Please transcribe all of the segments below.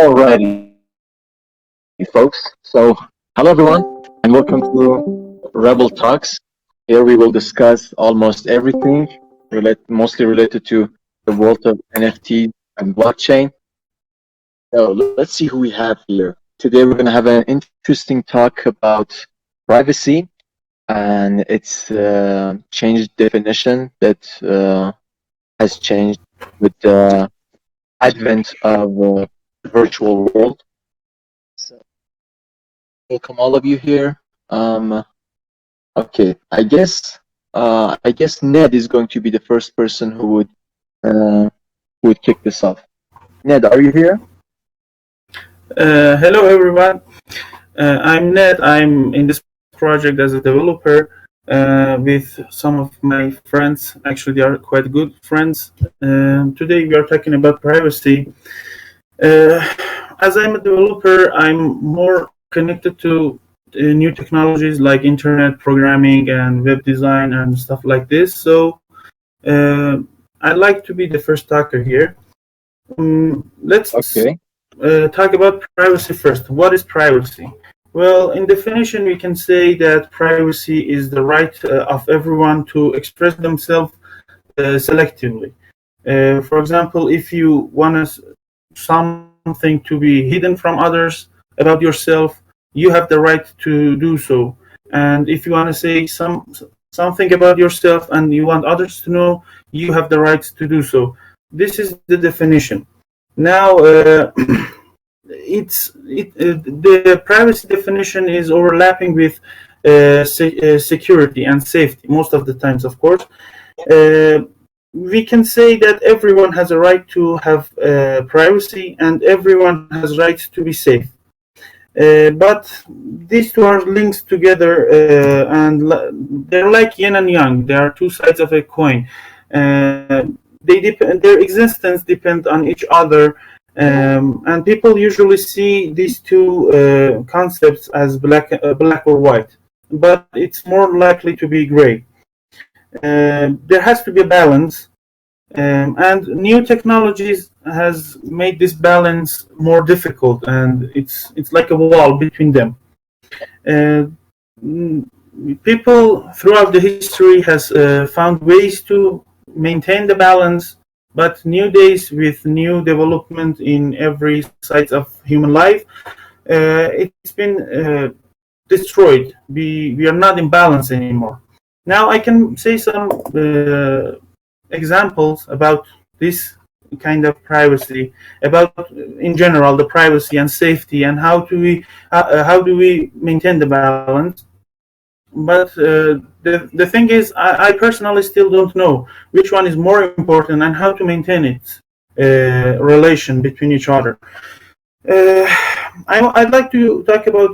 Alrighty, folks. So, hello everyone, and welcome to Rebel Talks. Here we will discuss almost everything, mostly related to the world of NFT and blockchain. So, let's see who we have here. Today, we're going to have an interesting talk about privacy and its changed definition that has changed with the advent of the virtual world. So, welcome all of you here. Okay, I guess Ned is going to be the first person uh, who would kick this off. Ned, are you here? Hello everyone. I'm Ned. I'm in this project as a developer with some of my friends. Actually, they are quite good friends. Today we are talking about privacy. Uh, as I'm a developer, I'm more connected to new technologies like internet programming and web design and stuff like this. So uh, I'd like to be the first talker here. Let's Okay. talk about privacy first. What is privacy? Well, in definition, we can say that privacy is the right of everyone to express themselves selectively. For example, if you want something to be hidden from others about yourself, you have the right to do so. And if you want to say something about yourself and you want others to know, you have the right to do so. This is the definition. Now, the privacy definition is overlapping with security and safety most of the times, of course. Uh, we can say that everyone has a right to have privacy and everyone has right to be safe. But these two are linked together and they're like yin and yang. They are two sides of a coin. Their existence depend on each other, and people usually see these two concepts as black or white, but it's more likely to be gray. There has to be a balance, and new technologies has made this balance more difficult, and it's like a wall between them. Uh, People throughout the history has found ways to maintain the balance, but nowadays with new development in every side of human life, it's been destroyed. We are not in balance anymore. Now I can say some examples about this kind of privacy, about in general the privacy and safety, and how do we maintain the balance. But the thing is, I personally still don't know which one is more important and how to maintain its relation between each other. Uh, I'd like to talk about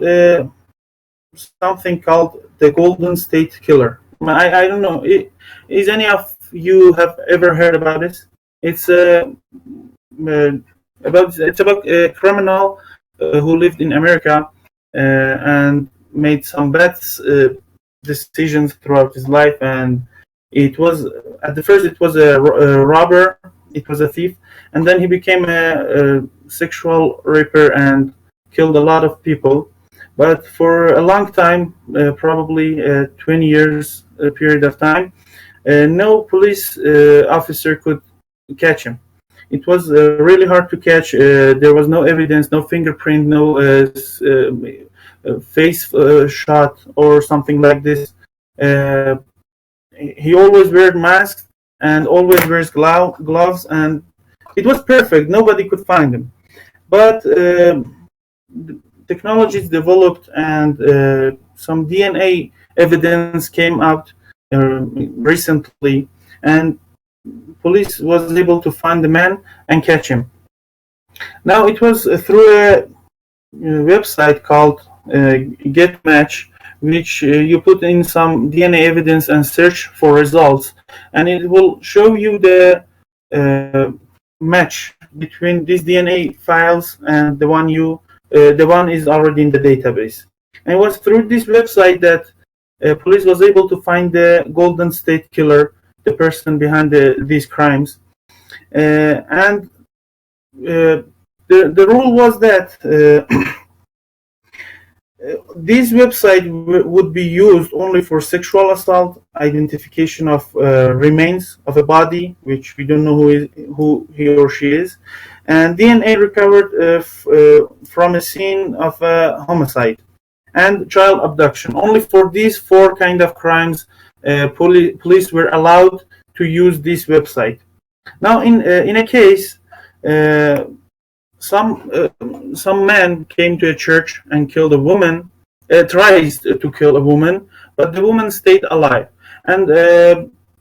something called the Golden State Killer. I don't know. Is any of you have ever heard about this? It's uh, about a criminal who lived in America and made some bad decisions throughout his life, and it was at the first it was a robber, it was a thief, and then he became a sexual raper and killed a lot of people. But for a long time, probably 20 years period of time, no police officer could catch him. It was really hard to catch. There was no evidence, no fingerprint, no face shot or something like this. Uh, he always wears masks and always wears gloves, and it was perfect. Nobody could find him. But technologies developed, and some DNA evidence came out recently, and police was able to find the man and catch him. Now it was through a website called GetMatch, which you put in some DNA evidence and search for results, and it will show you the uh, match between these DNA files and the one is already in the database. And it was through this website that police was able to find the Golden State Killer, the person behind these crimes, and uh, the rule was that this website would be used only for sexual assault, identification of remains of a body, which we don't know who he or she is, and DNA recovered from a scene of a homicide, and child abduction. Only for these four kind of crimes, police were allowed to use this website. Now, in a case, uh, some some man came to a church and killed a woman, tries to kill a woman, but the woman stayed alive. And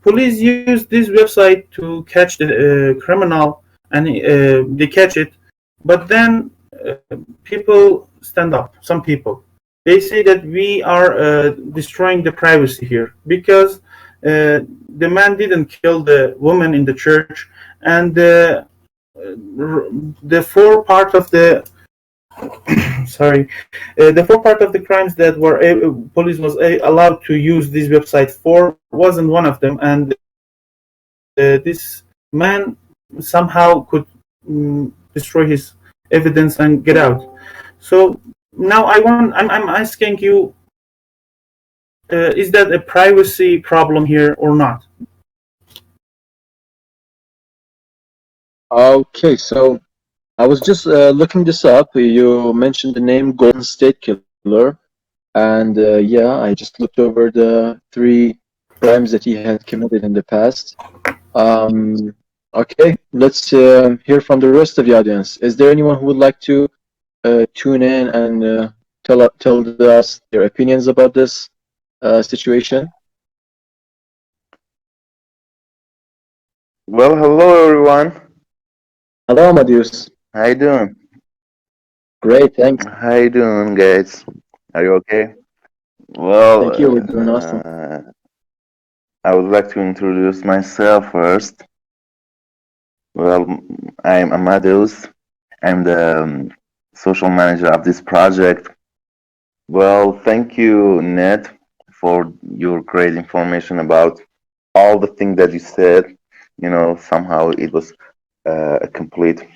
police used this website to catch the criminal, and they catch it. But then people stand up. Some people, they say that we are destroying the privacy here because the man didn't kill the woman in the church, and the four part of the sorry, the four part of the crimes that were police was allowed to use this website for wasn't one of them, and this man somehow could destroy his evidence and get out. So now I'm asking you, is that a privacy problem here or not? Okay, so I was just looking this up. You mentioned the name Golden State Killer, and yeah, I just looked over the three crimes that he had committed in the past. Um, okay, let's hear from the rest of the audience. Is there anyone who would like to tune in and tell us their opinions about this situation? Well, hello everyone. Hello, Amadeus. How you doing? Great, thanks. How you doing, guys? Are you okay? Well, Thank you. We're doing awesome. I would like to introduce myself first. Well, I'm Amadeus. I'm the social manager of this project. Well, thank you, Ned, for your great information about all the things that you said. Somehow it was a complete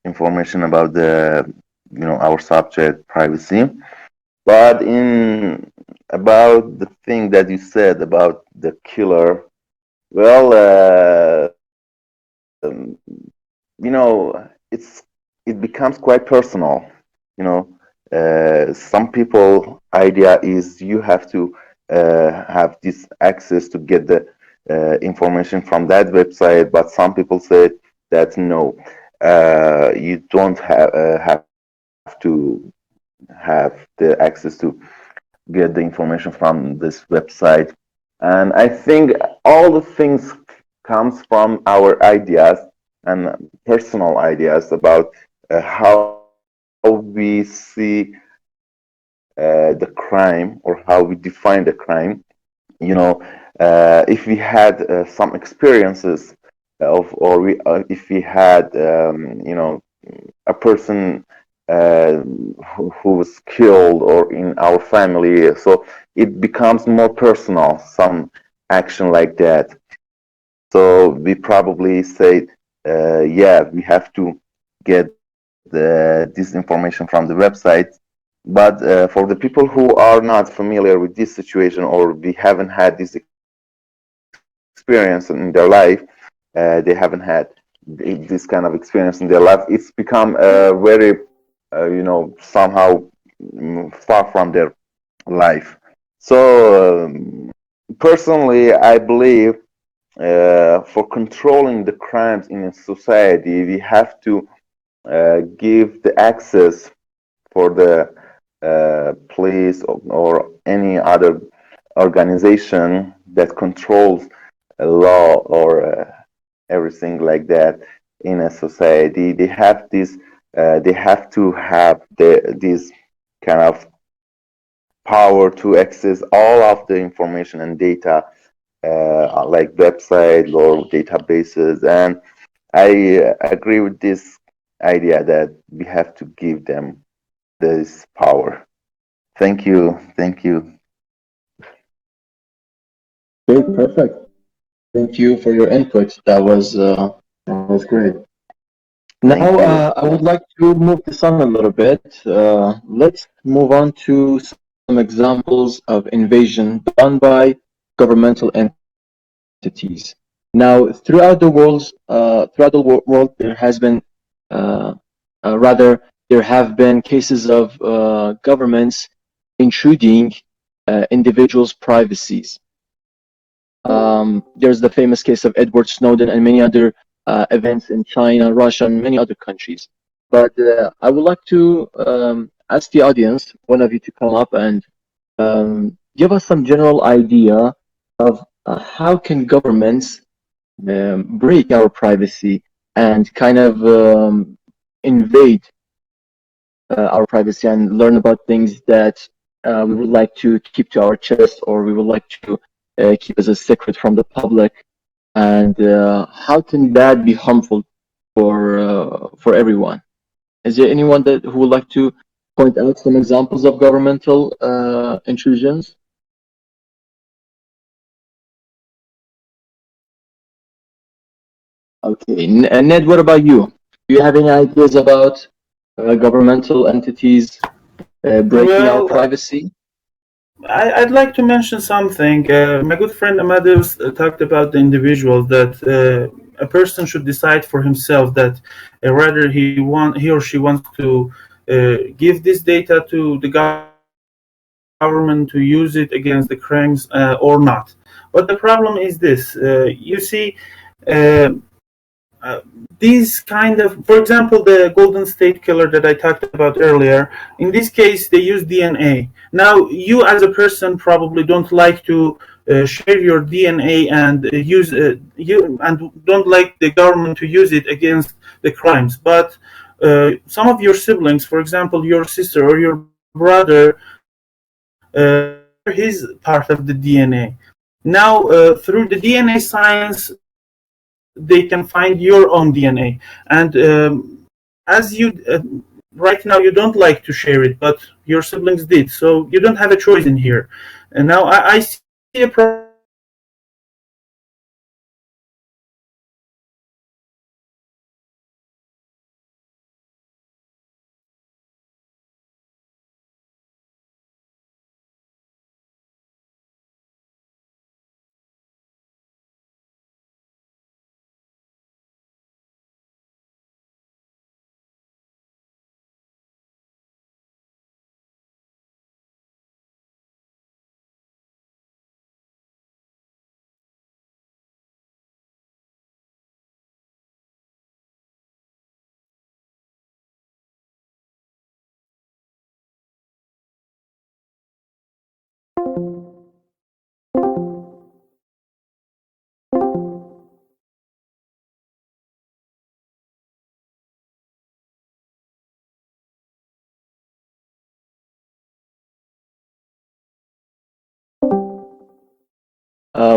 information about our subject privacy. But in about the thing that you said about the killer, well, it becomes quite personal. Some people idea is you have to have this access to get the information from that website, but some people say that no, you don't have to have the access to get the information from this website. And I think all the things comes from our ideas and personal ideas about how we see the crime or how we define the crime. If we had some experiences if we had a person who was killed or in our family, so it becomes more personal, some action like that. So we probably say yeah, we have to get this information from the website. But for the people who are not familiar with this situation, or we haven't had this experience in their life, they haven't had this kind of experience in their life, it's become very somehow far from their life. So personally, I believe for controlling the crimes in a society, we have to give the access for the police or any other organization that controls a law or everything like that in a society. They have this. They have to have this kind of power to access all of the information and data, like websites or databases. And I agree with this idea that we have to give them this power. Thank you. Thank you. Great, perfect. Thank you for your input. That was great. Thank Now, you. I would like to move this on a little bit. Let's move on to some examples of invasion done by governmental entities. Now, throughout the world, there has been, uh, rather, there have been cases of governments intruding individuals' privacies. There's the famous case of Edward Snowden and many other events in China, Russia, and many other countries. But I would like to ask the audience, one of you, to come up and give us some general idea of how can governments break our privacy and kind of invade our privacy and learn about things that we would like to keep to our chest or we would like to keep as a secret from the public. And how can that be harmful for everyone? Is there anyone that who would like to point out some examples of governmental intrusions? Okay, Ned, what about you? Do you have any ideas about governmental entities breaking our Well, privacy? I'd like to mention something. My good friend Amadeus talked about the individual that a person should decide for himself that whether he or she wants to give this data to the government to use it against the crimes or not. But the problem is this: you see. Uh, these kind of, for example, the Golden State Killer that I talked about earlier, in this case they use DNA. Now you as a person probably don't like to share your DNA and don't like the government to use it against the crimes, but some of your siblings, for example your sister or your brother, share his part of the DNA. Now through the DNA science they can find your own DNA, and as you right now you don't like to share it, but your siblings did, so you don't have a choice in here. And now I see a problem with this.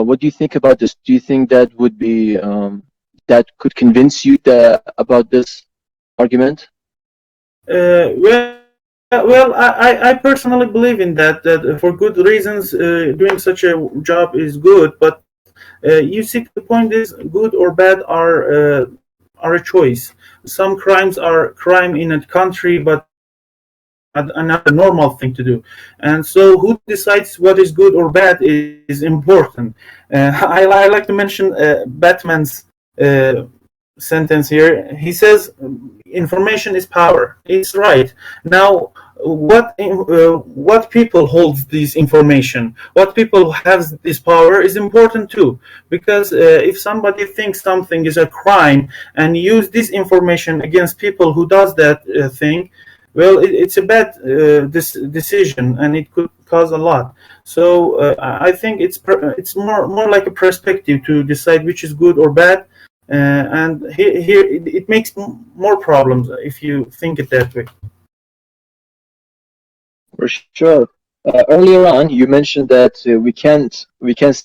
What do you think about this? Do you think that would be that could convince you about this argument? I personally believe in that for good reasons, doing such a job is good. But you see, the point is, good or bad are a choice. Some crimes are crime in a country, but another normal thing to do. And so, who decides what is good or bad is important. I like to mention Batman's uh, sentence here. He says, "Information is power." It's right. Now, what people holds this information, what people has this power is important too, because if somebody thinks something is a crime and use this information against people who does that thing, well, it's a bad decision and it could cause a lot. So I think it's more like a perspective to decide which is good or bad, and here it makes more problems if you think it that way. For sure. Earlier on, you mentioned that we can't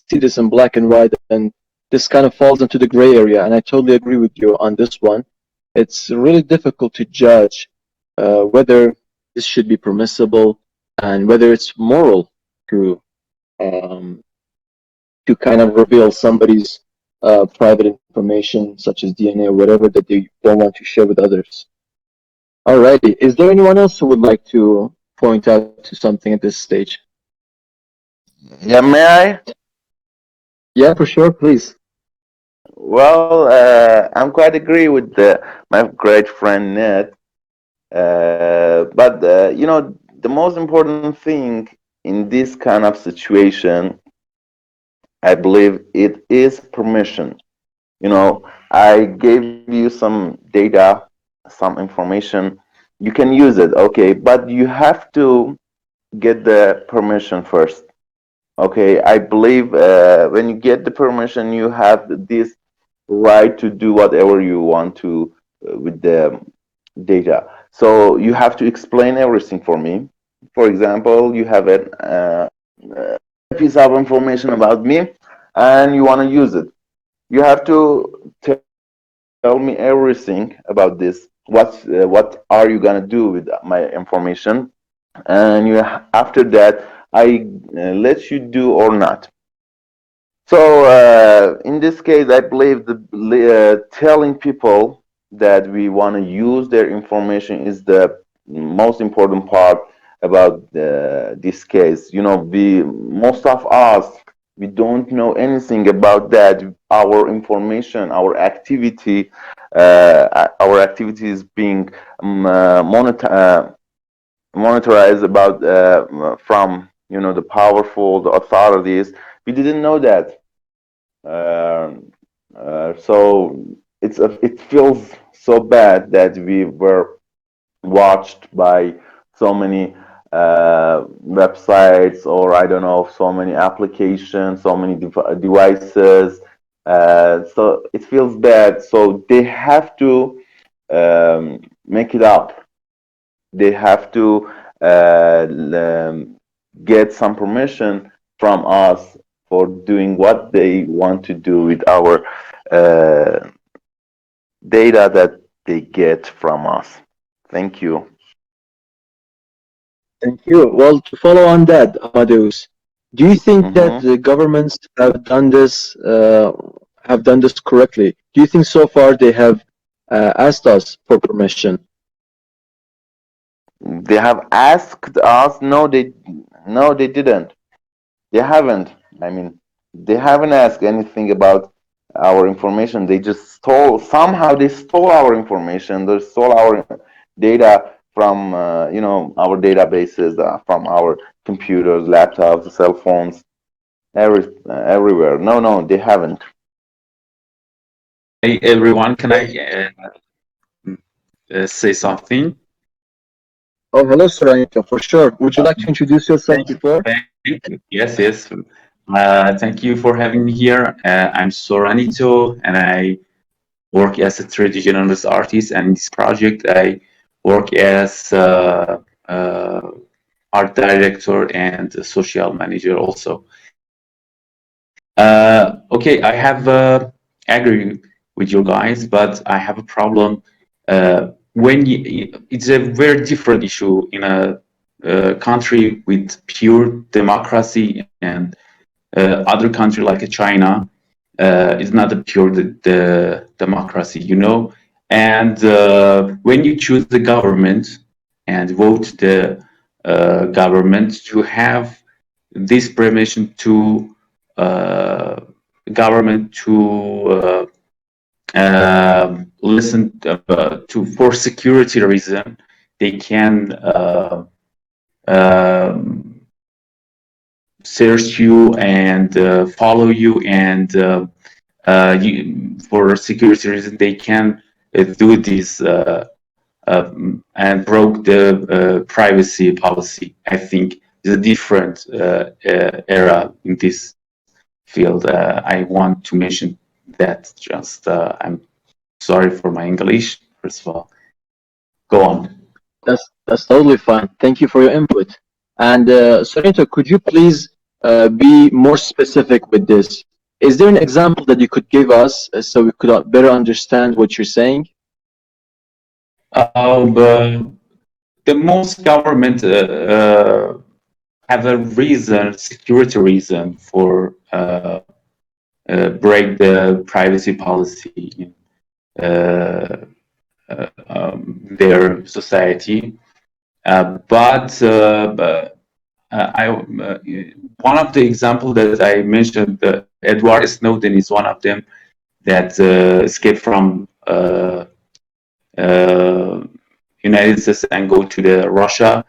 see this in black and white, and this kind of falls into the gray area. And I totally agree with you on this one. It's really difficult to judge whether this should be permissible and whether it's moral to um, to kind of reveal somebody's private information such as DNA or whatever that they don't want to share with others. Alrighty, is there anyone else who would like to point out to something at this stage? Yeah, may I? Yeah, for sure, please. Well, I'm quite agree with my great friend Ned. But the most important thing in this kind of situation, I believe it is permission. I gave you some data, some information. You can use it, okay, but you have to get the permission first. Okay, I believe when you get the permission, you have this right to do whatever you want to with the data. So you have to explain everything for me. For example, you have a piece of information about me and you want to use it. You have to tell me everything about this. What are you gonna do with my information? And after that, I let you do or not. So in this case, I believe telling people that we want to use their information is the most important part about this case. We most of us we don't know anything about that. Our information, our activity is being monitorized about from the powerful, the authorities. We didn't know that. So it feels so bad that we were watched by so many websites, or I don't know, so many applications, so many devices. So it feels bad. So they have to make it up. They have to get some permission from us for doing what they want to do with our uh, data that they get from us. Thank you. Thank you. Well, to follow on that, Amadeus, do you think that Hmm. the governments have done this correctly? Do you think so far they have asked us for permission? They have asked us. No, they didn't. They haven't. I mean, they haven't asked anything about our information. They just somehow they stole our information. They stole our data from, our databases, from our computers, laptops, cell phones, everywhere. No, they haven't. Hey everyone, can I say something? Oh, hello, Soranito, for sure. Would you like to introduce yourself Thank you. before? Thank you. Yes, yes. Thank you for having me here. I'm Soranito, and I work as a 3D journalist artist. And in this project, I work as art director and a social manager also. Okay, I have agree with you guys, but I have a problem. It's a very different issue in a country with pure democracy, and other country like China is not a pure the democracy, And when you choose the government and vote the government to have this permission to uh, government to listen to for security reason, they can um, search you and follow you, and for security reason they can do this and broke the privacy policy. I think is a different era in this field. I want to mention that. Just I'm sorry for my English. First of all, go on. That's totally fine. Thank you for your input. And Soranito, could you please be more specific with this? Is there an example that you could give us so we could better understand what you're saying? The most government have a reason, security reason for break the privacy policy in their society. But one of the examples that I mentioned, Edward Snowden is one of them that escaped from United States and go to the Russia,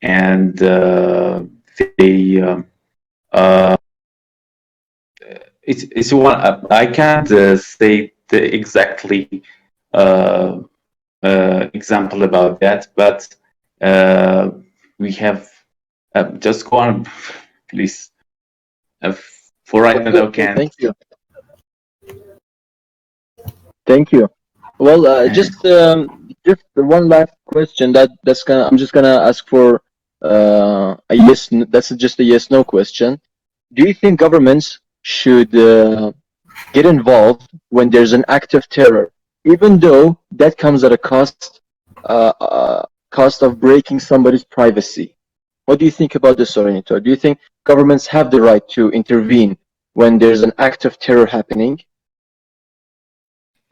and they it's one. I can't say the exactly example about that, but we have just go on, please. For right now, can't. Thank you. Thank you. Well, just one last question. I'm just gonna ask for a yes. That's just a yes/no question. Do you think governments should get involved when there's an act of terror, even though that comes at a cost of breaking somebody's privacy? What do you think about this, Sorenito? Do you think governments have the right to intervene when there's an act of terror happening?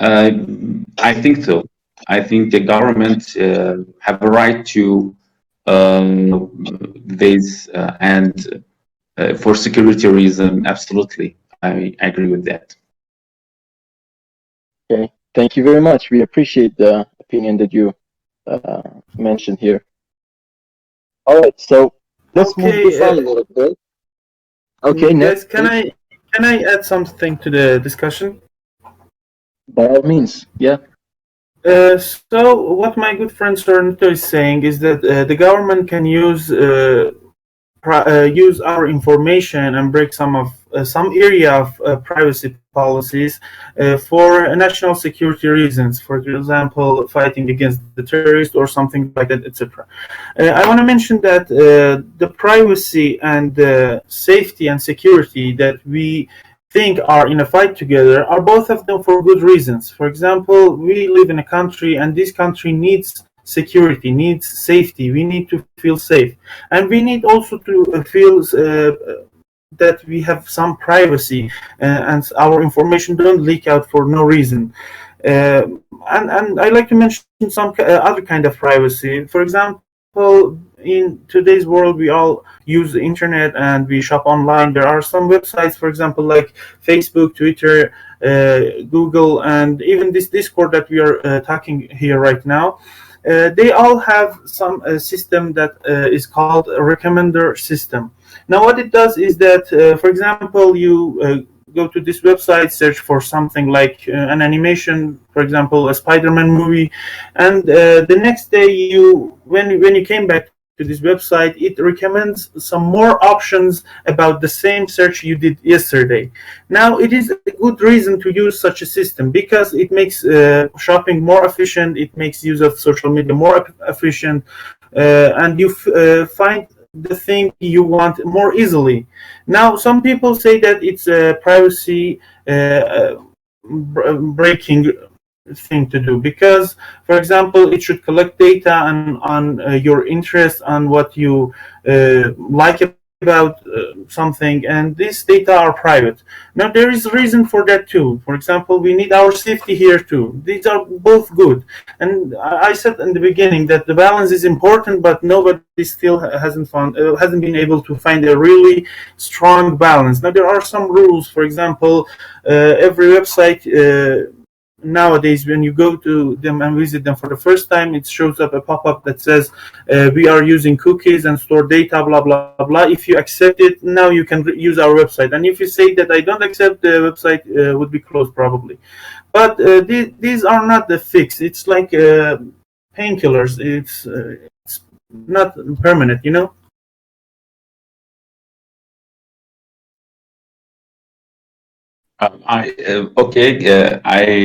I think so. I think the government have a right to this and for security reason. Absolutely, I agree with that. Okay, thank you very much. We appreciate the opinion that you mentioned here. All right, so let's move this on a little bit. Okay, guys, next. can I add something to the discussion? By all means, yeah. So what my good friend Sorrento is saying is that the government can use our information and break some area of privacy policies for national security reasons. For example, fighting against the terrorists or something like that, etc. I want to mention that the privacy and the safety and security that we think are in a fight together are both of them for good reasons. For example, we live in a country and this country needs security, needs safety. We need to feel safe, and we need also to feel that we have some privacy and our information don't leak out for no reason. And I like to mention some other kind of privacy. For example, in today's world, we all use the internet and we shop online. There are some websites, for example, like Facebook, Twitter, Google, and even this Discord that we are talking here right now. They all have some system that is called a recommender system. Now, what it does is that, for example, you go to this website, search for something like an animation, for example, a Spider-Man movie, and the next day, when you came back to this website, it recommends some more options about the same search you did yesterday. Now, it is a good reason to use such a system because it makes shopping more efficient, it makes use of social media more efficient, and you find the thing you want more easily. Now, some people say that it's a privacy breaking thing to do because, for example, it should collect data on your interest, on what you like about something, and these data are private. Now, there is a reason for that too. For example, we need our safety here too. These are both good, and I said in the beginning that the balance is important, but nobody still hasn't been able to find a really strong balance. Now, there are some rules. For example, every website nowadays, when you go to them and visit them for the first time, it shows up a pop-up that says we are using cookies and store data, blah blah blah. If you accept it, now you can use our website, and if you say that I don't accept, the website would be closed probably. But these are not the fix. It's like painkillers. It's not permanent, you know. I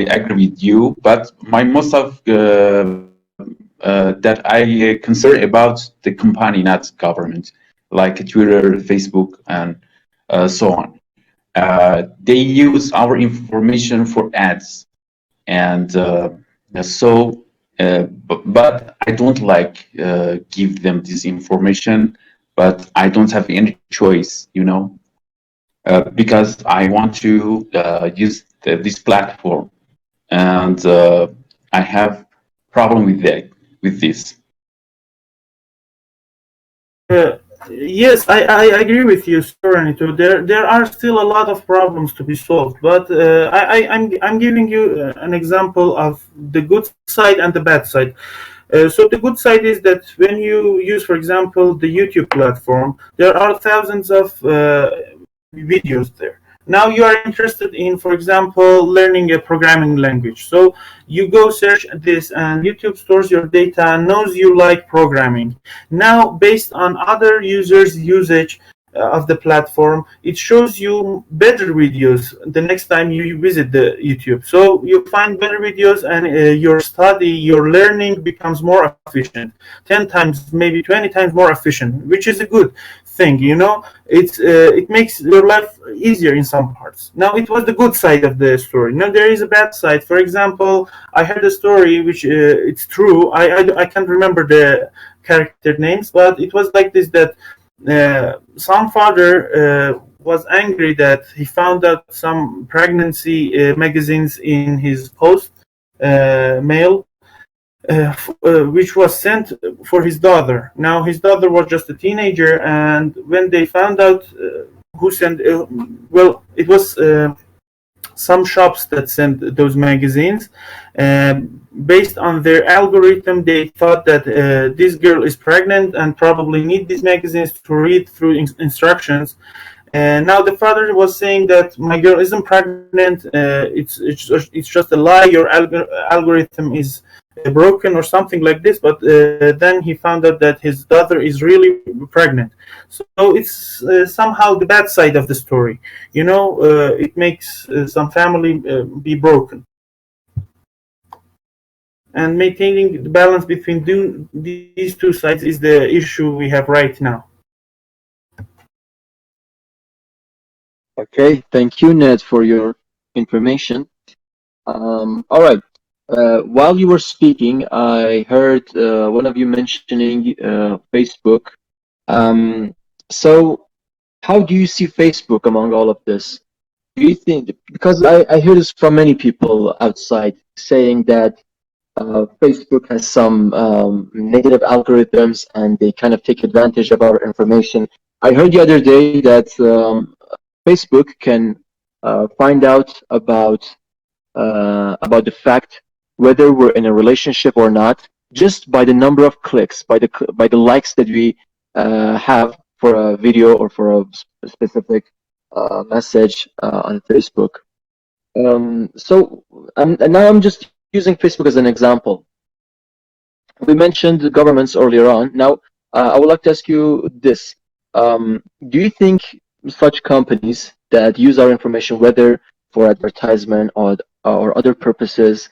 agree with you, but my most of that I concern about the company, not government, like Twitter, Facebook, and so on. They use our information for ads, and but I don't like give them this information, but I don't have any choice, you know. because I want to use this platform, and I have problem with that, with this. Uh, yes, I agree with you, Serenito. There are still a lot of problems to be solved, but I'm giving you an example of the good side and the bad side. So the good side is that when you use, for example, the YouTube platform, there are thousands of videos there. Now you are interested in, for example, learning a programming language. So you go search this, and YouTube stores your data and knows you like programming. Now, based on other users' usage of the platform, it shows you better videos the next time you visit the YouTube. So you find better videos, and your study, your learning becomes more efficient, 10 times, maybe 20 times more efficient, which is a good thing. It makes your life easier in some parts. Now, it was the good side of the story. Now there is a bad side. For example, I heard a story which it's true. I can't remember the character names, but it was like this, that some father was angry that he found out some pregnancy magazines in his post mail, which was sent for his daughter. Now his daughter was just a teenager, and when they found out who sent, well, it was some shops that sent those magazines. Based on their algorithm, they thought that this girl is pregnant and probably need these magazines to read through instructions. And now the father was saying that my girl isn't pregnant. It's just a lie. Your algorithm is broken or something like this. But then he found out that his daughter is really pregnant. So it's somehow the bad side of the story. It makes some family be broken. And maintaining the balance between these two sides is the issue we have right now. Okay, thank you, Ned, for your information. All right. While you were speaking, I heard one of you mentioning Facebook. So, how do you see Facebook among all of this? Do you think, because I hear this from many people outside saying that Facebook has some negative algorithms and they kind of take advantage of our information. I heard the other day that Facebook can find out about the fact whether we're in a relationship or not just by the number of clicks, by the likes that we have for a video or for a specific message on Facebook. And now I'm just using Facebook as an example. We mentioned the governments earlier on. Now, I would like to ask you this. Do you think such companies that use our information, whether for advertisement or other purposes,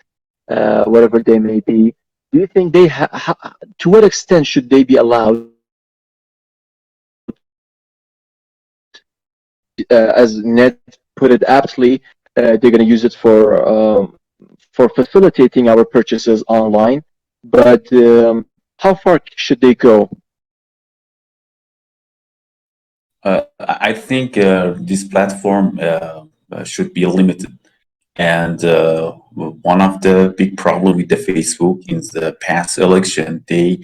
whatever they may be, do you think to what extent should they be allowed, as Ned put it aptly, they're going to use it for facilitating our purchases online, but how far should they go? I think this platform should be limited. And one of the big problem with the Facebook in the past election, they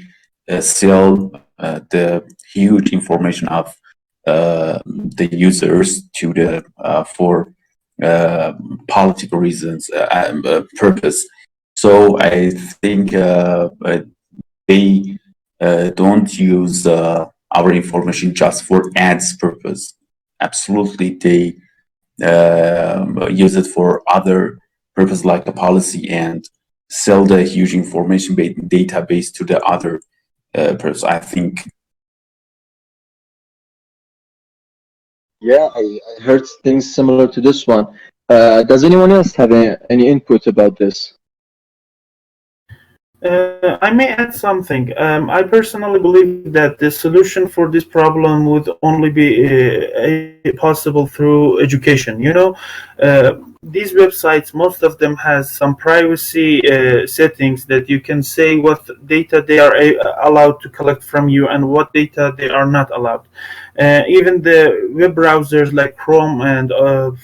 sell the huge information of the users to the for political reasons purpose. So I think they don't use our information just for ads purpose. Absolutely, they use it for other purpose like a policy and sell the huge information database to the other purpose. I think. Yeah, I heard things similar to this one. Does anyone else have any input about this? I may add something. I personally believe that the solution for this problem would only be possible through education. These websites, most of them has some privacy settings that you can say what data they are allowed to collect from you and what data they are not allowed. Even the web browsers like Chrome and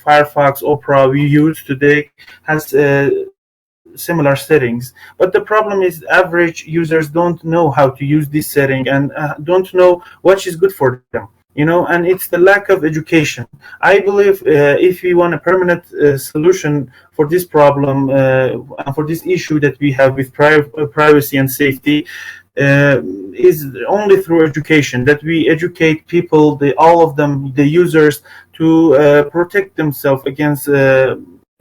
Firefox, Opera we use today has similar settings. But the problem is average users don't know how to use this setting and don't know what is good for them. And it's the lack of education. I believe if we want a permanent solution for this problem and for this issue that we have with privacy and safety, is only through education, that we educate people, all of them, the users, to protect themselves against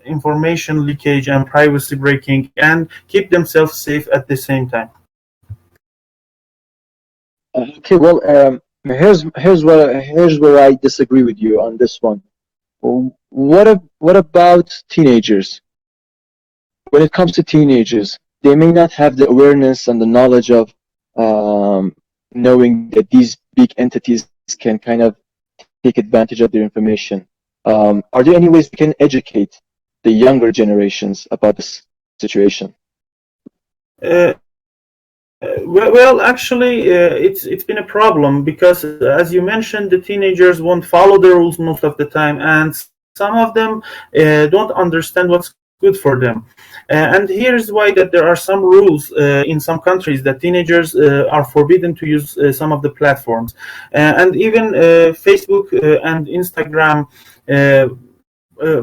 information leakage and privacy breaking, and keep themselves safe at the same time. Okay, well, here's where I disagree with you on this one. What about teenagers? When it comes to teenagers, they may not have the awareness and the knowledge of knowing that these big entities can kind of take advantage of their information. Are there any ways we can educate the younger generations about this situation? Well, actually, it's been a problem because, as you mentioned, the teenagers won't follow the rules most of the time, and some of them don't understand what's good for them. And here's why that there are some rules in some countries that teenagers are forbidden to use some of the platforms, and even Facebook and Instagram.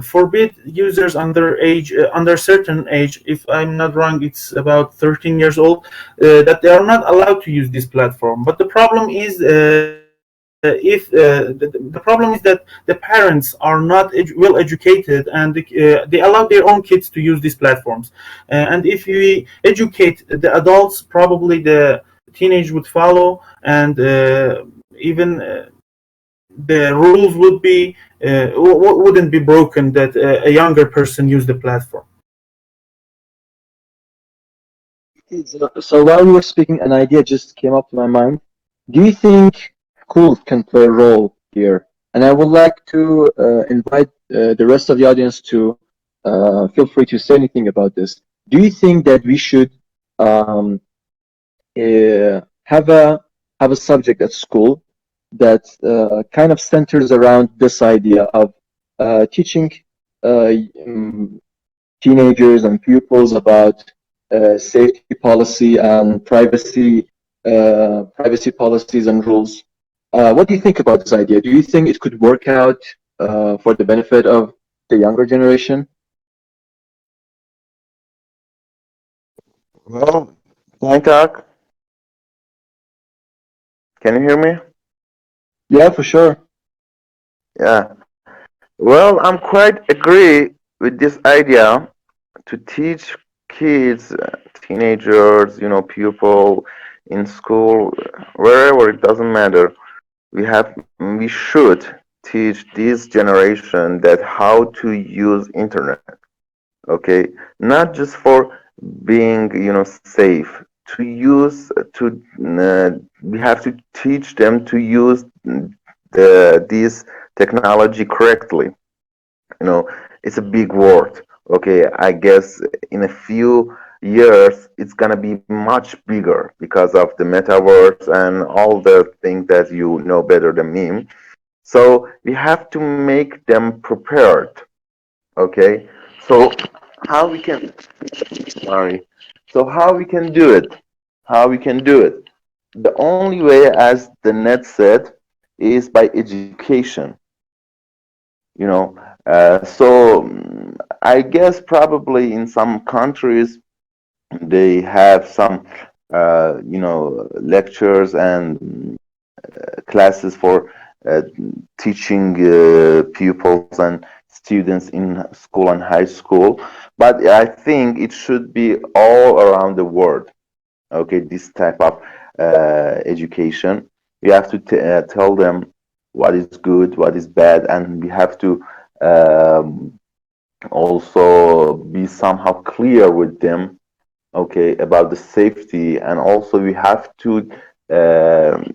Forbid users under certain age, if I'm not wrong it's about 13 years old, that they are not allowed to use this platform. But the problem is, if the problem is that the parents are not well educated, and they allow their own kids to use these platforms. And if we educate the adults, probably the teenage would follow, and even the rules wouldn't be broken, that a younger person use the platform. So while you were speaking, an idea just came up to my mind. Do you think schools can play a role here? And I would like to invite the rest of the audience to feel free to say anything about this. Do you think that we should um, have a subject at school that kind of centers around this idea of teaching uh, um, teenagers and pupils about safety policy and privacy policies and rules. What do you think about this idea? Do you think it could work out for the benefit of the younger generation? Well, Bangkok, can you hear me? Yeah, for sure. Yeah. Well, I'm quite agree with this idea to teach kids, teenagers, people in school, wherever, it doesn't matter. We should teach this generation that how to use internet. Okay, not just for being, safe. To use to We have to teach them to use this technology correctly. you know it's a big word. Okay, I guess in a few years it's gonna be much bigger because of the metaverse and all the things that you know better than me. So we have to make them prepared. Okay, so how we can sorry how we can do it, the only way, as the net said, is by education. you know I guess probably in some countries they have some lectures and classes for teaching pupils and students in school and high school, but I think it should be all around the world. Okay, this type of education, we have to tell them what is good, what is bad, and we have to um, also be somehow clear with them, okay, about the safety. And also we have to um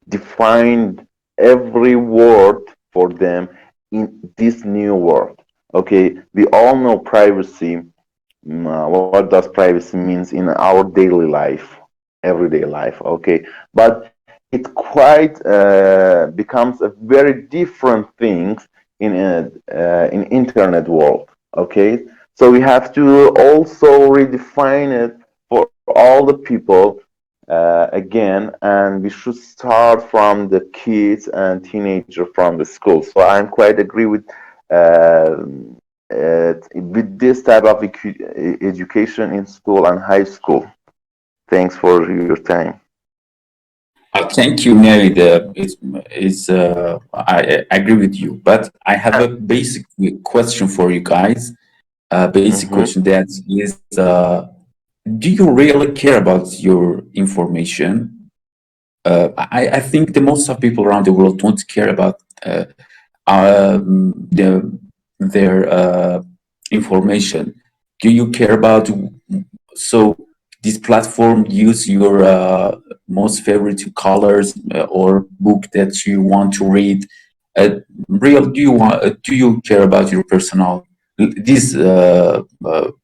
define every word for them in this new world. Okay, we all know privacy. What does privacy means in our daily life, everyday life? Okay, but it quite becomes a very different thing in internet world. Okay, so we have to also redefine it for all the people again, and we should start from the kids and teenager from the school. So I'm quite agree with this type of education in school and high school. Thanks for your time. Thank you, Mary. I agree with you, but I have a basic question for you guys. Basic Mm-hmm. question that is, do you really care about your information? I think the most of people around the world don't care about their information. Do you care about so this platform use your most favorite colors or book that you want to read? Real, do you care about your personal this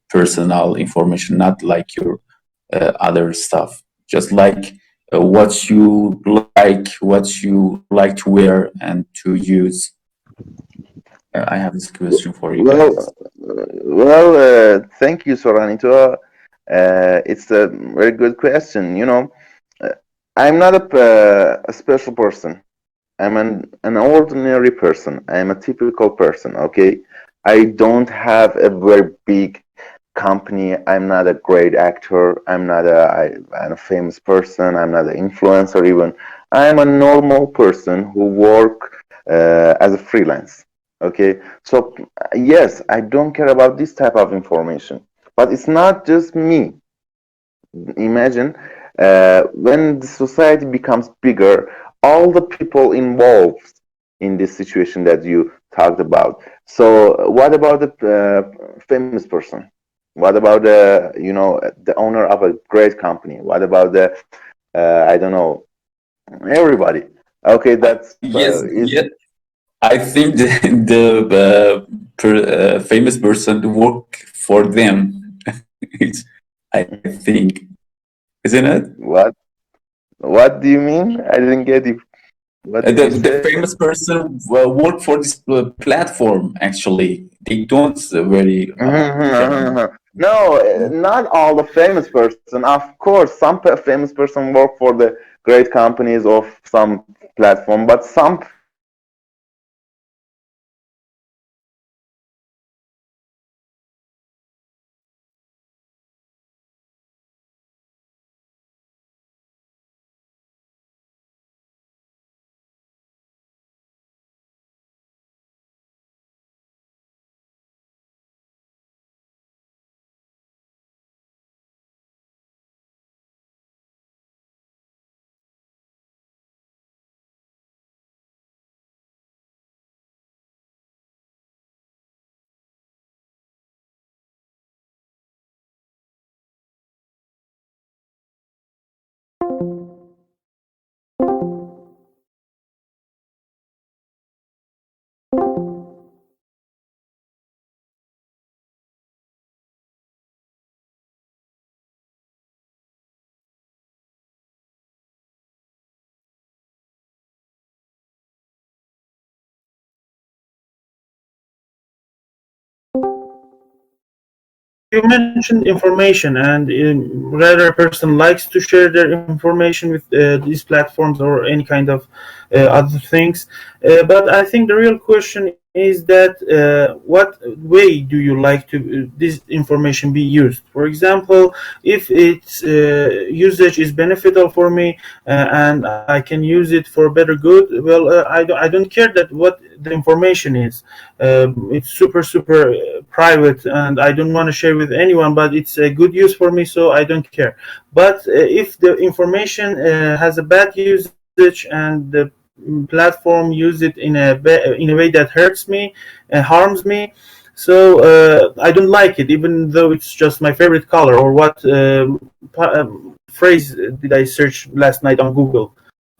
personal information, not like your other stuff, just like what you like to wear and to use? I have this question for you guys. Thank you, Soranito. It's a very good question. Uh, I'm not a special person. I'm an ordinary person. I'm a typical person, okay? I don't have a very big company. I'm not a great actor. I'm a famous person. I'm not an influencer even. I'm a normal person who work as a freelance, okay? So yes, I don't care about this type of information. But it's not just me. Imagine when the society becomes bigger, all the people involved in this situation that you talked about. So what about the famous person? What about the owner of a great company? What about the I don't know, everybody? Okay, that's Yes, is yes. I think the famous person work for them. It's, I think, isn't it? what? What do you mean? I didn't get you. What did you The say? famous person work for this platform. Actually, they don't very famous. No, not all the famous person. Of course, some famous person work for the great companies of some platform, but some famous person work for You mentioned information, and rather a person likes to share their information with these platforms or any kind of other things. But I think the real question is that what way do you like to this information be used? For example, if its usage is beneficial for me and I can use it for better good, well, I don't care that what the information is. It's super private, and I don't want to share with anyone. But it's a good use for me, so I don't care. But if the information has a bad usage and the platform use it in a way that hurts me, harms me, so I don't like it, even though it's just my favorite color. Or what phrase did I search last night on Google?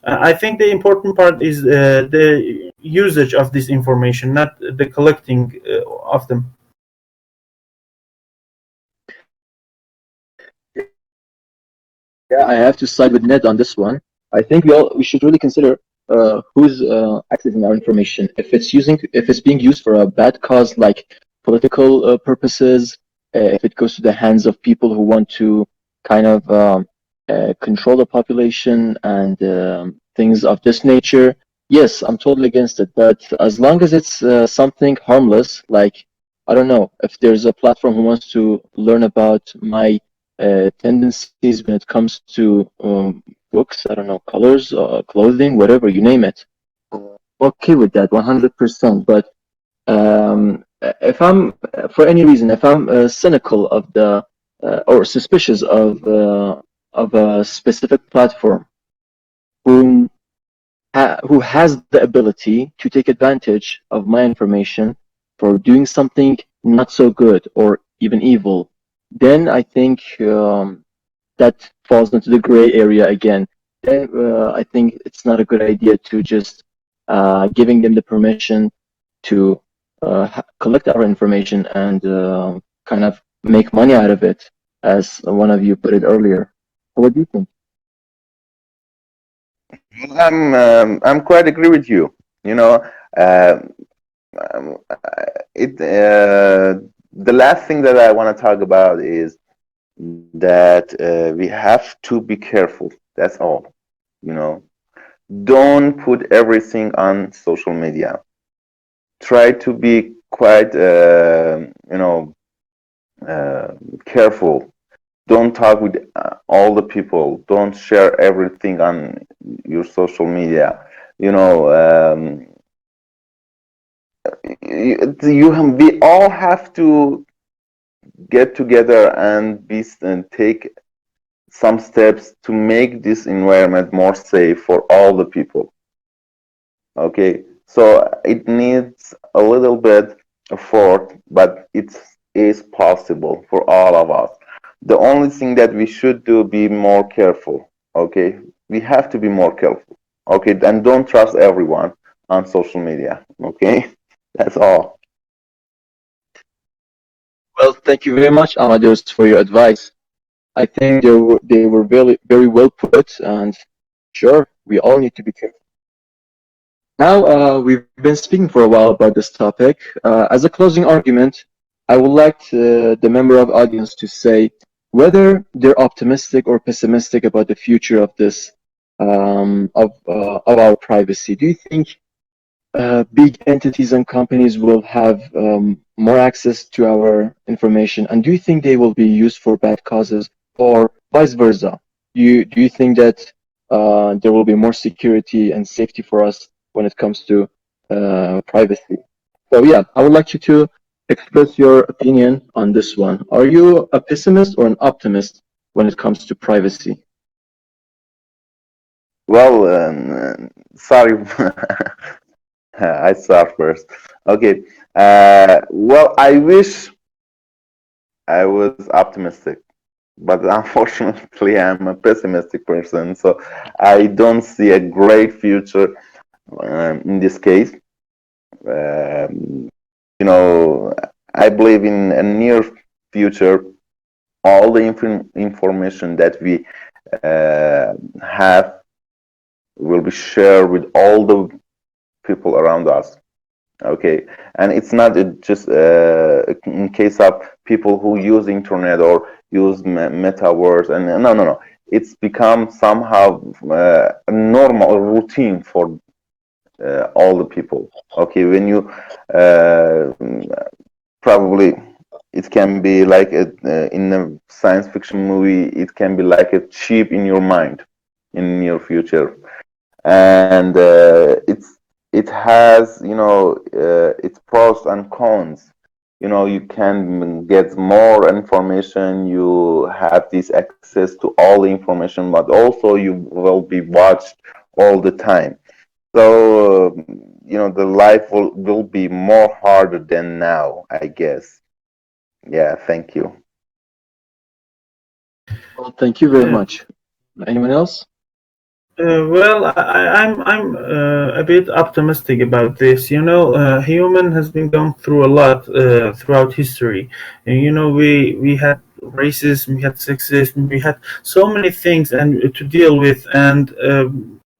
I think the important part is the usage of this information, not the collecting of them. Yeah, I have to side with Ned on this one. I think we should really consider who's accessing our information. If it's being used for a bad cause like political purposes, if it goes to the hands of people who want to kind of control the population and things of this nature, yes, I'm totally against it. But as long as it's something harmless, like I don't know, if there's a platform who wants to learn about my tendencies when it comes to books, I don't know, colors, clothing, whatever, you name it. Okay with that, 100%. But if I'm, for any reason, if I'm cynical of the or suspicious of a specific platform whom who has the ability to take advantage of my information for doing something not so good or even evil, then I think that falls into the gray area again. Then I think it's not a good idea to just giving them the permission to collect our information and kind of make money out of it, as one of you put it earlier. What do you think? I'm quite agree with you. You know, uh, it the last thing that I want to talk about is that we have to be careful. That's all. You know, don't put everything on social media. Try to be quite, uh, careful. Don't talk with all the people. Don't share everything on your social media. You know, we all have to get together and take some steps to make this environment more safe for all the people. Okay, so it needs a little bit effort, but it is possible for all of us. The only thing that we should do be more careful. Okay, we have to be more careful. Okay, and don't trust everyone on social media. Okay, that's all. Well, thank you very much, Amadeus, for your advice. I think they were very well put, and sure, we all need to be careful. Now, we've been speaking for a while about this topic. As a closing argument, I would like the member of audience to say whether they're optimistic or pessimistic about the future of this of our privacy. Do you think big entities and companies will have more access to our information, and do you think they will be used for bad causes, or vice versa? Do you think that there will be more security and safety for us when it comes to privacy? So yeah, I would like you to express your opinion on this one. Are you a pessimist or an optimist when it comes to privacy? Well, sorry, I start first. Okay. Well, I wish I was optimistic, but unfortunately, I'm a pessimistic person, so I don't see a great future in this case. Um, you know, I believe in a near future, all the information that we have will be shared with all the people around us. Okay, and it's not just in case of people who use internet or use metaverse, and no, it's become somehow a normal routine for all the people. Okay, when you probably it can be like in a science fiction movie, it can be like a chip in your mind in near future, and it has, its pros and cons. You know, you can get more information, you have this access to all the information, but also you will be watched all the time. So the life will be more harder than now, I guess. Yeah, thank you. Well, thank you very Uh, much. Anyone else? I'm a bit optimistic about this. Human has been going through a lot throughout history. And, we had racism, we had sexism, we had so many things and to deal with, and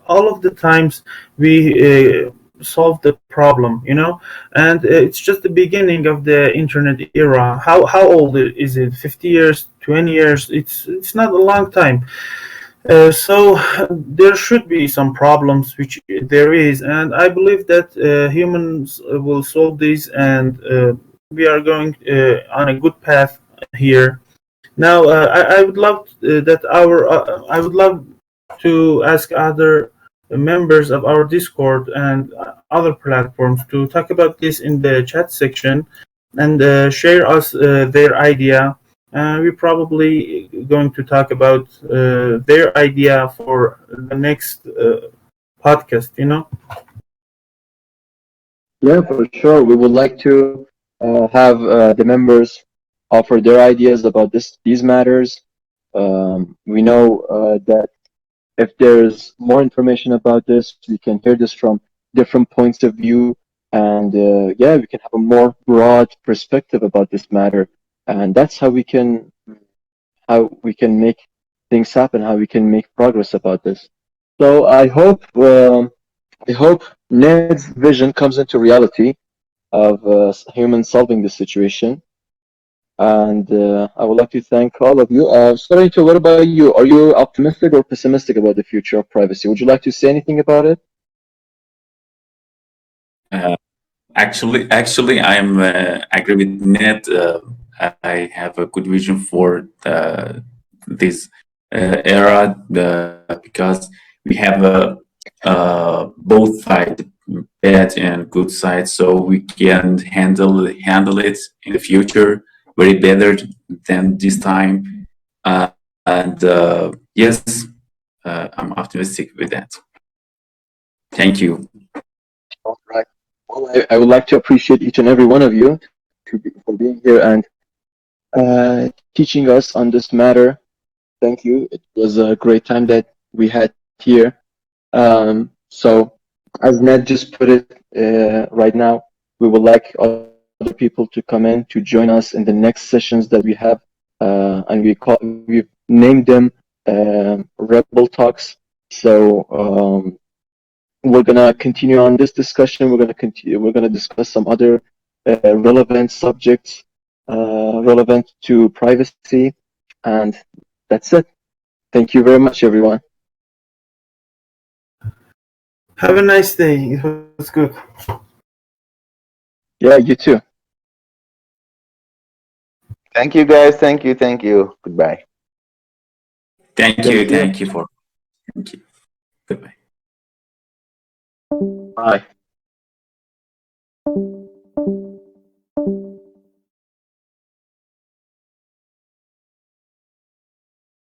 all of the times we solved the problem. And it's just the beginning of the internet era. How old is it? 50 years, 20 years? It's not a long time. So there should be some problems, which there is, and I believe that humans will solve these, and we are going on a good path here. Now, I would love I would love to ask other members of our Discord and other platforms to talk about this in the chat section and share us their idea. We're probably going to talk about their idea for the next podcast. Yeah, for sure. We would like to have the members offer their ideas about these matters. We know that if there's more information about this, we can hear this from different points of view, and yeah, we can have a more broad perspective about this matter, and that's how we can make things happen, how we can make progress about this. So I hope Ned's vision comes into reality of humans solving this situation. And I would like to thank all of you. Sarito, what about you? Are you optimistic or pessimistic about the future of privacy? Would you like to say anything about it? Uh, actually, I'm agree with Ned. I have a good vision for this era because we have both sides, bad and good side, so we can handle it in the future very better than this time. And yes, I'm optimistic with that. Thank you. All right. Well, I would like to appreciate each and every one of you for being here and teaching us on this matter. Thank you. It was a great time that we had here. So, as Ned just put it right now, we would like other people to come in to join us in the next sessions that we have, and we've named them Rebel Talks. So we're gonna continue on this discussion. We're gonna discuss some other relevant subjects relevant to privacy, and that's it. Thank you very much, everyone. Have a nice day. It was good. Yeah, you too. Thank you, guys. Thank you. Thank you. Goodbye. Thank you. Thank you. Thank you for. Thank you. Goodbye. Bye.